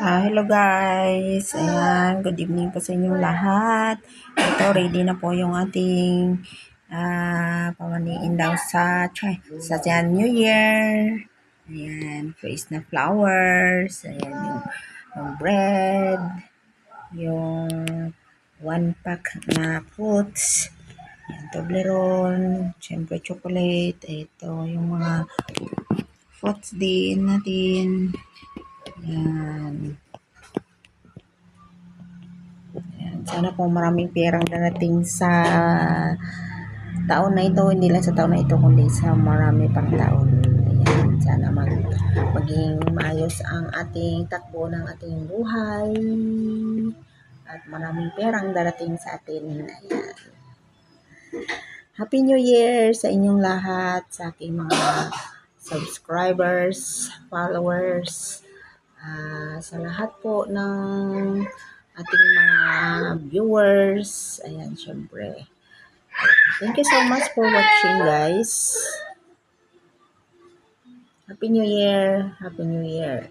Hello guys. Ayan, good evening po sa inyong lahat. Ito, ready na po yung ating pamaniin daw sa New Year. Ayan, face na flowers. Ayan, yung bread. Yung 1 pack na fruits. Ayan, Toblerone. Siyempre, chocolate. Ito, yung mga fruits din natin. Ayan. Sana po maraming perang darating sa taon na ito, hindi lang sa taon na ito, kundi sa marami pang taon. Ayan, sana maging maayos ang ating takbo ng ating buhay at maraming perang darating sa atin. Ayan. Happy New Year sa inyong lahat, sa aking mga subscribers, followers, sa lahat po ng ating mga viewers. Ayan, syempre. Thank you so much for watching, guys. Happy New Year. Happy New Year.